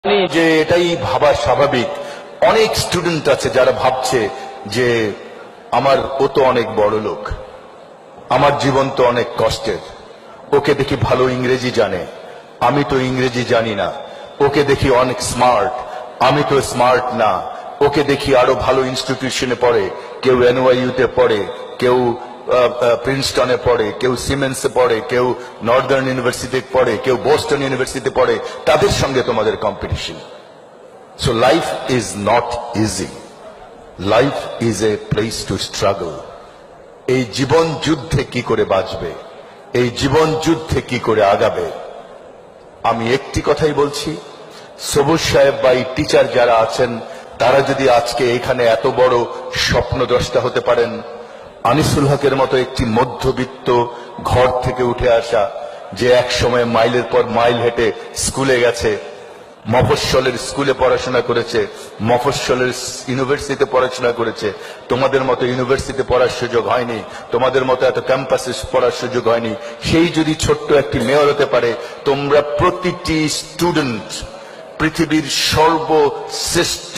জানি যে এটাই ভাবা স্বাভাবিক। অনেক স্টুডেন্ট আছে যারা ভাবছে যে ও তো অনেক বড় লোক, আমার জীবন তো অনেক কষ্টের, ওকে দেখি ভালো ইংরেজি জানে, আমি তো ইংরেজি জানি না, ওকে দেখি অনেক স্মার্ট, আমি তো স্মার্ট না, ওকে দেখি আরো ভালো ইনস্টিটিউশনে পড়ে, কেউ এনওয়াইইউতে পড়ে, কেউ প্রিন্সটনে পড়ে, কেউ সিমেন্সে পড়ে, কেউ নর্দার্ন ইউনিভার্সিটিতে পড়ে, কেউ বোস্টন ইউনিভার্সিটিতে পড়ে, তাদের সঙ্গে তোমাদের competition. So life is not easy, life is a place to struggle. এই জীবন যুদ্ধে কি করে বাঁচবে, এই জীবন যুদ্ধে কি করে আগাবে, আমি একটি কথাই বলছি, সবুজ সাহেব বা এই টিচার যারা আছেন তারা যদি আজকে এখানে এত বড় স্বপ্নদ্রষ্টা হতে পারেন, আনিসুল হকের মতো একটি মধ্যবিত্ত ঘর থেকে উঠে আসা, যে এক সময় মাইলের পর মাইল হেঁটে স্কুলে গেছে, মফস্বলের স্কুলে পড়াশোনা করেছে, মফস্বলের ইউনিভার্সিটিতে পড়াশোনা করেছে, তোমাদের মতো ইউনিভার্সিটিতে পড়ার সুযোগ হয়নি, তোমাদের মতো এত ক্যাম্পাসে পড়ার সুযোগ হয়নি, সেই যদি ছোট্ট একটি মেয়র হতে পারে, তোমরা প্রতিটি স্টুডেন্ট পৃথিবীর সর্বশ্রেষ্ঠ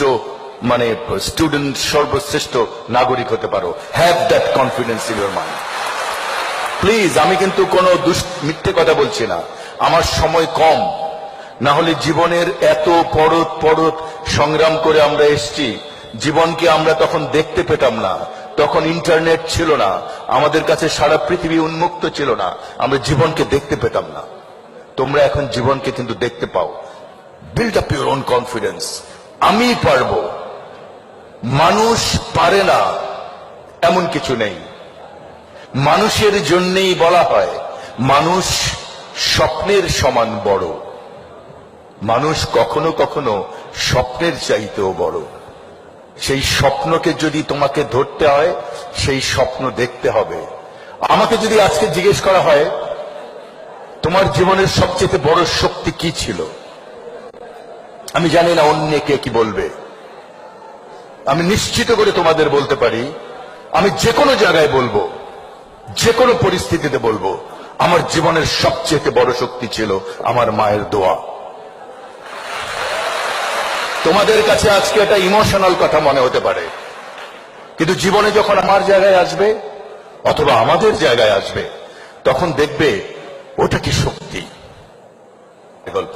স্টুডেন্ট, সর্বশ্রেষ্ঠ নাগরিক হতে পারো। Have that confidence in your mind please. আমি কিন্তু কোনো মিথ্যে কথা বলছি না, আমার সময় কম, না হলে জীবনের এত পরত পরত সংগ্রাম করে আমরা এসছি, জীবনকে আমরা তখন দেখতে পেতাম না, তখন ইন্টারনেট ছিল না, আমাদের কাছে সারা পৃথিবী উন্মুক্ত ছিল না, আমরা জীবনকে দেখতে পেতাম না। তোমরা এখন জীবনকে কিন্তু দেখতে পাও। Build up your own confidence. আমি পারবো, মানুষ পারে না এমন কিছু নেই। মানুষের জন্যই বলা হয় মানুষ স্বপ্নের সমান বড়, মানুষ কখনো কখনো স্বপ্নের চাইতেও বড়। সেই স্বপ্নকে যদি তোমাকে ধরতে হয়, সেই স্বপ্ন দেখতে হবে। আমাকে যদি আজকে জিজ্ঞেস করা হয় তোমার জীবনের সবচেয়ে বড় শক্তি কি ছিল, আমি জানি না অন্য কে কি বলবে, আমি নিশ্চিত করে তোমাদের বলতে পারি, আমি যে কোনো জায়গায় বলবো, যে কোনো পরিস্থিতিতে বলবো, আমার জীবনের সবচেয়ে বড় শক্তি ছিল আমার মায়ের দোয়া। তোমাদের কাছে আজকে এটা ইমোশনাল কথা মনে হতে পারে, কিন্তু জীবনে যখন আমার জায়গায় আসবে অথবা আমাদের জায়গায় আসবে, তখন দেখবে ওটা কি শক্তি। গল্প,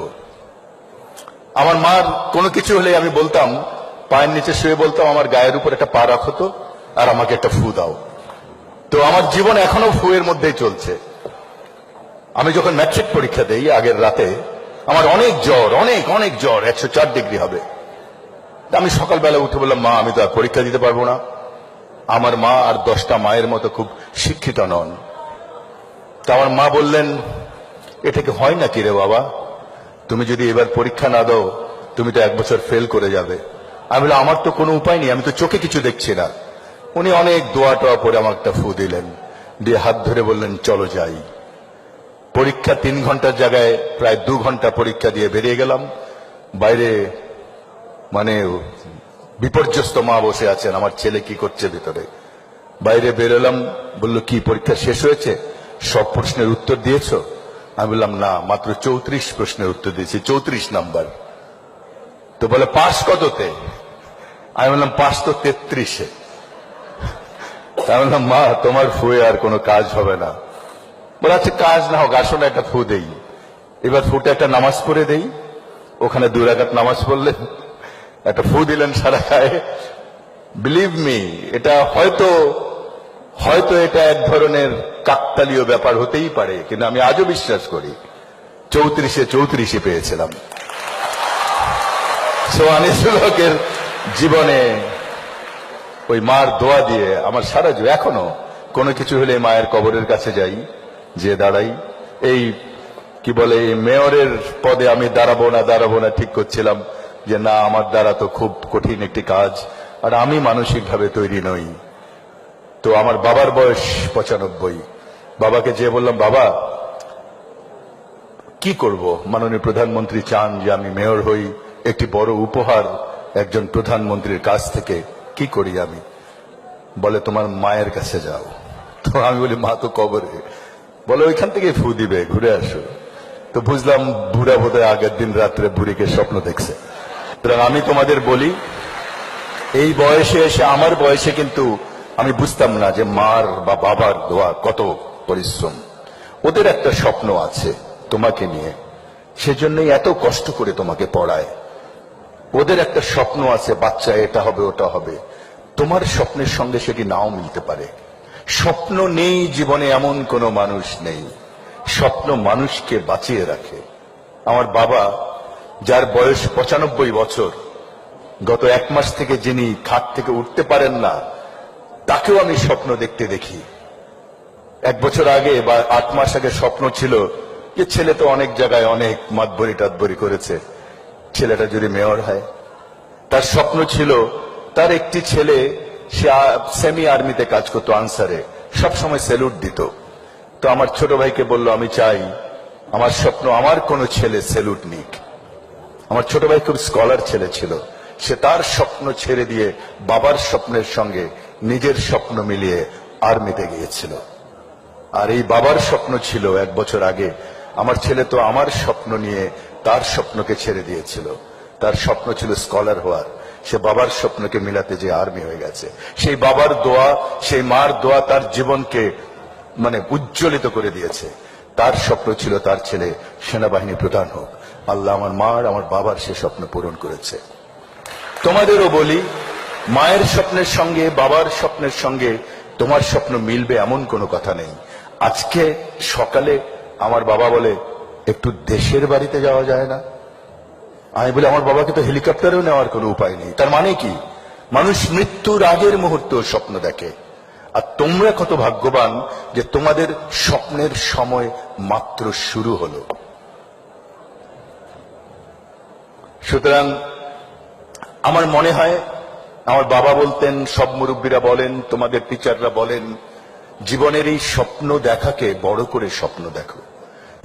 আমার মার কোনো কিছু হলে আমি বলতাম, পায়ের নিচে শুয়ে বলতাম আমার গায়ের উপর একটা পা রাখো তো, আর আমাকে একটা ফু দাও। তো আমার জীবন এখনো ফুয়ের মধ্যেই চলছে। আমি যখন ম্যাট্রিক পরীক্ষা দেই আগের রাতে, আমার অনেক জ্বর, অনেক অনেক জ্বর, 104 ডিগ্রি হবে। আমি সকালবেলা উঠে বললাম, মা আমি তো আর পরীক্ষা দিতে পারবো না। আমার মা আর 10টা মায়ের মতো খুব শিক্ষিত নন। তা আমার মা বললেন, এটাকে হয় নাকি রে বাবা, তুমি যদি এবার পরীক্ষা না দাও তুমি তো 1 বছর ফেল করে যাবে। আমি বললাম, আমার তো কোনো উপায় নেই, আমি তো চোখে কিছু দেখছি না। উনি অনেক দোয়া টোয়া করে আমাকে একটা ফু দিলেন, দিয়ে হাত ধরে বললেন চলো যাই। পরীক্ষা 3 ঘন্টার জায়গায় প্রায় 2 ঘন্টা পরীক্ষা দিয়ে বেরিয়ে গেলাম। বাইরে বিপর্যস্ত মা বসে আছেন, আমার ছেলে কি করছে ভিতরে। বাইরে বেরোলাম, বললো কি পরীক্ষা শেষ হয়েছে, সব প্রশ্নের উত্তর দিয়েছো? আমি বললাম না, মাত্র 34 প্রশ্নের উত্তর দিয়েছি, 34 নাম্বার। তো বলে পাস কততে? আমি বললাম পাস তো 33-এ। আমি বললাম, মা তোমার ফুয়ে আর কোনো কাজ হবে না। বলে আচ্ছা কাজ না হোক, আসো না একটা ফু দেই। এবার ফুটে একটা নামাজ পড়ে দেই। ওখানে 2 রাকাত নামাজ পড়লেন, একটা ফু দিলেন সারা গায়ে। বিলিভ মি, এটা হয়তো এটা এক ধরনের কাকতালীয় ব্যাপার হতেই পারে, কিন্তু আমি আজও বিশ্বাস করি 34-এ পেয়েছিলাম। সো আনিসুল হকের জীবনে ওই মার দোয়া দিয়ে আমার সারা এখনো কোনো কিছু হলে মায়ের কবরের কাছে যাই, যে দাঁড়াই। এই কি বলে, এই মেয়রের পদে আমি দাঁড়াবো না ঠিক করছিলাম যে না, আমার দ্বারা তো খুব কঠিন একটি কাজ, আর আমি মানসিকভাবে তৈরি নই। তো আমার বাবার বয়স 95। বাবাকে যে বললাম, বাবা কি করব, মাননীয় প্রধানমন্ত্রী চান যে আমি মেয়র হই, একটি বড় উপহার একজন প্রধানমন্ত্রীর কাছ থেকে, কি করি আমি? বলে তোমার মায়ের কাছে যাও। তো আমি বলি, মা তো কবরে। বলে ওইখান থেকে ফু দিবে, ঘুরে আসো। তো বুঝলাম বুড়া বোধহয় আগের দিন রাত্রে বুড়িকে স্বপ্ন দেখছে। সুতরাং আমি তোমাদের বলি, এই বয়সে এসে, আমার বয়সে কিন্তু আমি বুঝতাম না যে মার বা বাবার দোয়া কত পরিশ্রম। ওদের একটা স্বপ্ন আছে তোমাকে নিয়ে, সেজন্যই এত কষ্ট করে তোমাকে পড়ায়। ওদের একটা স্বপ্ন আছে, বাচ্চা এটা হবে ওটা হবে। তোমার স্বপ্নের সঙ্গে সেটি নাও মিলতে পারে। স্বপ্ন নেই জীবনে এমন কোনো মানুষ নেই, স্বপ্ন মানুষকে বাঁচিয়ে রাখে। আমার বাবা, যার বয়স 95 বছর, গত 1 মাস থেকে যিনি খাট থেকে উঠতে পারেন না, তাকেও আমি স্বপ্ন দেখতে দেখি। 1 বছর আগে বা 8 মাস আগে স্বপ্ন ছিল যে ছেলে তো অনেক জায়গায় অনেক মাতবরি টাতবরি করেছে, ছেলেটা যদি মেয়র হয়। তার স্বপ্ন ছিল তার একটি ছেলে, সে সেমি আর্মিতে কাজ করতো, আনসারে, সবসময় স্যালুট দিত। তো আমার ছোট ভাইকে বলল, আমি চাই আমার স্বপ্ন আমার কোনো ছেলে স্যালুট নিক। আমার ছোট ভাই খুব স্কলার ছেলে ছিল, সে তার স্বপ্ন ছেড়ে দিয়ে বাবার স্বপ্নের সঙ্গে নিজের স্বপ্ন মিলিয়ে আর্মিতে গিয়েছিল। আর এই বাবার স্বপ্ন ছিল 1 বছর আগে, আমার ছেলে তো আমার স্বপ্ন নিয়ে তার স্বপ্নকে ছেড়ে দিয়েছিল। তার স্বপ্ন ছিল স্কলার হওয়ার, সে বাবার স্বপ্নকে মিলাতে যে আর্মি হয়ে গেছে। সেই বাবার দোয়া, সেই মার দোয়া তার জীবনকে উজ্জ্বলিত করে দিয়েছে। তার স্বপ্ন ছিল তার ছেলে সেনাবাহিনী প্রধান হোক। আল্লাহ আমার মার, আমার বাবার সে স্বপ্ন পূরণ করেছে। তোমাদেরও বলি, মায়ের স্বপ্নের সঙ্গে বাবার স্বপ্নের সঙ্গে তোমার স্বপ্ন মিলবে এমন কোনো কথা নেই। আজকে সকালে আমার বাবা বলে, একটু দেশের বাড়িতে যাওয়া যায় না? আমি বলি, আমার বাবাকে তো হেলিকপ্টারেও নেওয়ার কোনো উপায় নেই। তার মানে কি? মানুষ মৃত্যুর আগের মুহূর্তে স্বপ্ন দেখে। আর তোমরা কত ভাগ্যবান যে তোমাদের স্বপ্নের সময় মাত্র শুরু হলো। সুতরাং আমার মনে হয়, আমার বাবা বলতেন, সব মুরব্বীরা বলেন, তোমাদের টিচাররা বলেন, জীবনের এই স্বপ্ন দেখাকে বড় করে স্বপ্ন দেখো।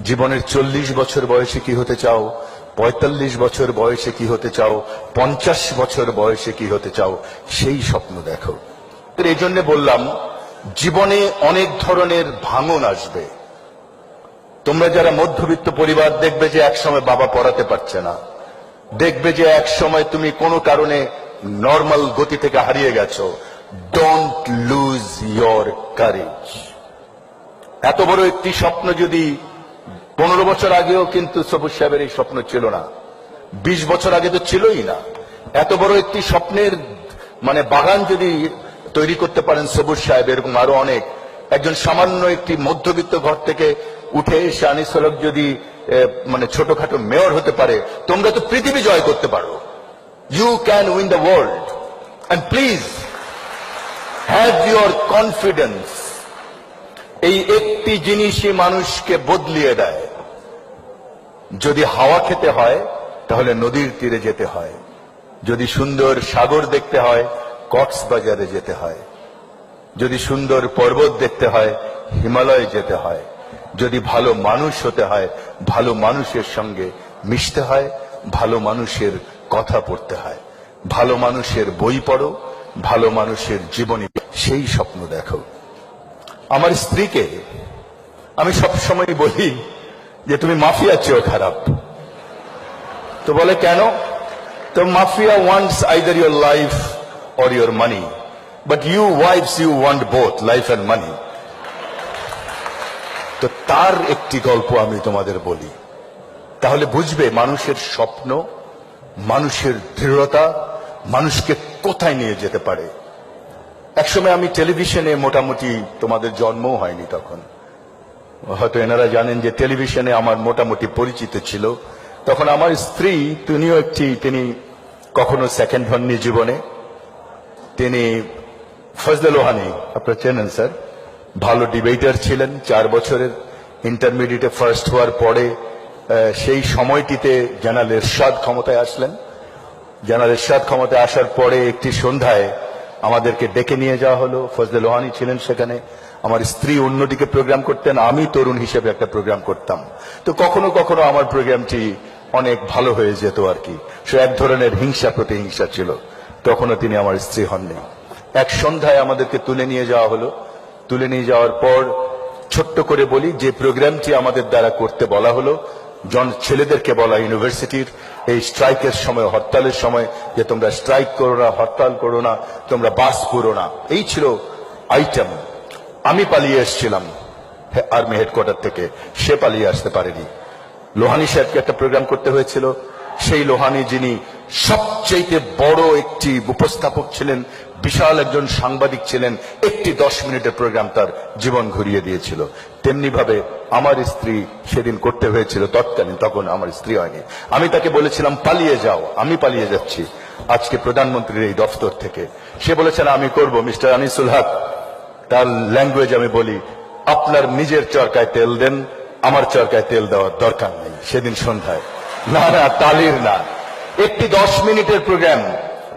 জীবনের 40 বছর বয়সে কি হতে চাও, 45 বছর বয়সে কি হতে চাও, 50 বছর বয়সে কি হতে চাও, সেই স্বপ্ন দেখো। এই জন্য বললাম, জীবনে অনেক ধরনের ভাঙন আসবে। তোমরা যারা মধ্যবিত্ত পরিবার, দেখবে যে একসময় বাবা পড়াতে পারছে না, দেখবে যে এক সময় তুমি কোনো কারণে নর্মাল গতি থেকে হারিয়ে গেছো। Don't lose your courage. এত বড় একটি স্বপ্ন যদি 15 বছর আগেও কিন্তু সবুজ সাহেবের এই স্বপ্ন ছিল না, 20 বছর আগে তো ছিলই না। এত বড় একটি স্বপ্নের বাগান যদি তৈরি করতে পারেন সবুজ সাহেব, এরকম আরো অনেক, একজন সামান্য একটি মধ্যবিত্ত ঘর থেকে উঠে এসে আনিস হক যদি ছোটখাটো মেয়র হতে পারে, তোমরা তো পৃথিবী জয় করতে পারো। You can win the world, and please have your confidence. এই একটি জিনিসই মানুষকে বদলিয়ে দেয়। যদি হাওয়া খেতে হয় তাহলে নদীর তীরে যেতে হয়, যদি সুন্দর সাগর দেখতে হয় কক্সবাজারে যেতে হয়, যদি সুন্দর পর্বত দেখতে হয় হিমালয়ে যেতে হয়, যদি ভালো মানুষ হতে হয় ভালো মানুষের সঙ্গে মিশতে হয়, ভালো মানুষের কথা পড়তে হয়, ভালো মানুষের বই পড়ো, ভালো মানুষের জীবনী, সেই স্বপ্ন দেখো। আমার স্ত্রীকে আমি সবসময় বলি যে তুমি মাফিয়ার চেয়েও খারাপ। তো বলে, কেন? তো mafia wants either your life or your money, but you wives, you want both life and money. তো তার একটি গল্প আমি তোমাদের বলি, তাহলে বুঝবে মানুষের স্বপ্ন, মানুষের দৃঢ়তা মানুষকে কোথায় নিয়ে যেতে পারে। একসময় আমি টেলিভিশনে, মোটামুটি তোমাদের জন্মও হয়নি তখন, হয়তো এনারা জানেন যে টেলিভিশনে আমার মোটামুটি পরিচিত ছিল। তখন আমার স্ত্রী, তিনি কখনো সেকেন্ড হননি জীবনে। তিনি ফজলে লোহানী, আপনারা চেনেন স্যার, ভালো ডিবেটার ছিলেন। 4 বছরের ইন্টারমিডিয়েটে ফার্স্ট হওয়ার পরে সেই সময়টিতে জেনারেল এরশাদ ক্ষমতায় আসলেন। জেনারেল এরশাদ ক্ষমতায় আসার পরে একটি সন্ধ্যায় আমাদেরকে ডেকে নিয়ে যাওয়া হলো। ফজলে লোহানী ছিলেন সেখানে, আমার স্ত্রী অন্যদিকে প্রোগ্রাম করতেন, আমি তরুণ হিসেবে একটা প্রোগ্রাম করতাম। তো কখনো কখনো আমার প্রোগ্রামটি অনেক ভালো হয়ে যেত আর কি। সে এক ধরনের হিংসা প্রতিহিংসা ছিল। তখনও তিনি আমার স্ত্রী হননি। এক সন্ধ্যায় আমাদেরকে তুলে নিয়ে যাওয়া হলো। তুলে নিয়ে যাওয়ার পর ছোট্ট করে বলি, যে প্রোগ্রামটি আমাদের দ্বারা করতে বলা হলো ছেলেদেরকে বলা ইউনিভার্সিটির এই স্ট্রাইকের সময়, হরতালের সময়, যে তোমরা স্ট্রাইক করো না, হরতাল করো না, তোমরা বাস করো না, এই ছিল আইটেম। আমি পালিয়ে এসেছিলাম আর্মি হেডকোয়ার্টার থেকে, সে পালিয়ে আসতে পারেনি। লোহানী সাহেবকে একটা প্রোগ্রাম করতে হয়েছিল, সেই লোহানী যিনি সবচেয়ে বড় একটি উপস্থাপক ছিলেন, বিশাল একজন সাংবাদিক ছিলেন, একটি 10 মিনিটের প্রোগ্রাম তার জীবন ঘুরিয়ে দিয়েছিল। তেমনি ভাবে আমার স্ত্রী সেদিন করতে হয়েছিল তৎকালীন, তখন আমার স্ত্রী হয়নি। আমি তাকে বলেছিলাম পালিয়ে যাও, আমি পালিয়ে যাচ্ছি আজকে প্রধানমন্ত্রীর এই দফতর থেকে। সে বলেছেন আমি করব। মিস্টার আনিসুল হক, তার ল্যাঙ্গুয়েজ আমি বলি, আপনার নিজের চরকায় তেল দেন, আমার চরকায় তেল দেওয়ার দরকার নেই। সেদিন সন্ধ্যায় না না, তালির না, একটি 10 মিনিটের প্রোগ্রাম,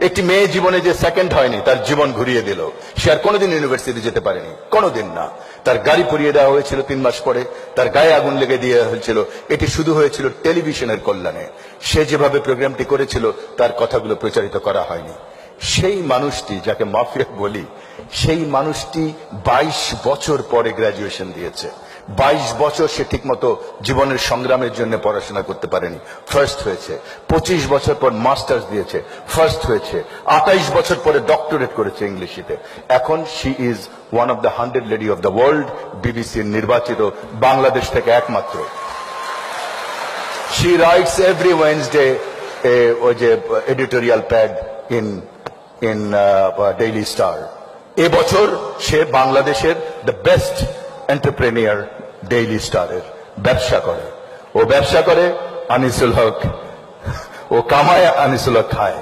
একটি মেয়ে জীবনে যে সেকেন্ড হয়নি, তার জীবন ঘুরিয়ে দিল। সে আর কোনোদিন ইউনিভার্সিটি যেতে পারেনি, কোনোদিন না। তার গাড়ি পুড়িয়ে দেওয়া হয়েছিল 3 মাস পরে, তার গায়ে আগুন লেগে দিয়ে হয়েছিল। এটি শুধু হয়েছিল টেলিভিশনের কল্যাণে। সে যেভাবে প্রোগ্রামটি করেছিল তার কথাগুলো প্রচারিত করা হয়নি। সেই মানুষটি, যাকে মাফিয়া বলি, সেই মানুষটি 22 বছর পরে গ্রাজুয়েশন দিয়েছে। 22 বছর সে ঠিকমতো জীবনের সংগ্রামের জন্য পড়াশোনা করতে পারেনি, ফার্স্ট হয়েছে। 25 বছর পর মাস্টার্স দিয়েছে, ফার্স্ট হয়েছে। 28 বছর পরে ডক্টরেট করেছে ইংলিশে। এখন she is one of the 100 lady of the world, বিবিসির নির্বাচিত, বাংলাদেশ থেকে একমাত্র। শি রাইটস এভরি ওয়েডনেসডে ওই যে editorial pad in daily star. এবছর সে বাংলাদেশের দ্য বেস্ট এন্টারপ্রেনিয়ার ডেইলি স্টারের। ব্যবসা করে, ও ব্যবসা করে, আনিসুল হক ও কামায়, আনিসুল হক খায়।